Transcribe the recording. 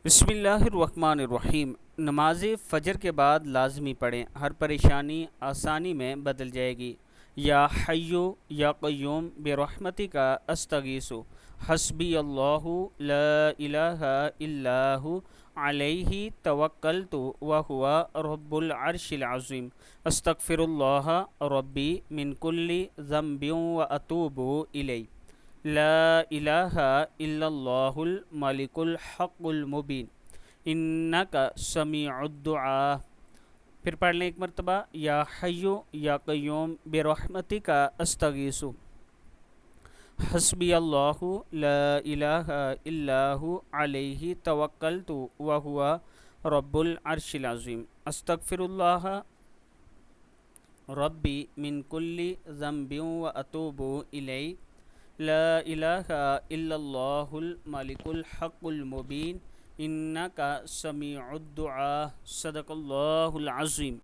بسم اللہ الرحمن الرحیم۔ نماز فجر کے بعد لازمی پڑھیں، ہر پریشانی آسانی میں بدل جائے گی۔ یا حیو یا قیوم برحمتی کا استغیثو، حسبی اللہ لا الہ الا ہو علیہ توکلت وہو رب العرش العظیم، استغفر اللہ ربی من کل ذنب واتوب الیہ، لا الہ الا اللہ الملک الحق المبین، انکا سمیع الدعاء۔ پھر پڑھ لیں ایک مرتبہ، یا حیو یا قیوم برحمتک استغیث، حسبی اللہ لا الہ الا ہو علیہ توکلت وہو رب العرش العظیم، استغفر اللہ ربی من کل ذنب واتوب الیہ، لا الہ الا اللہ الملک الحق المبین، انکا سمیع الدعاء۔ صدق اللہ العظیم۔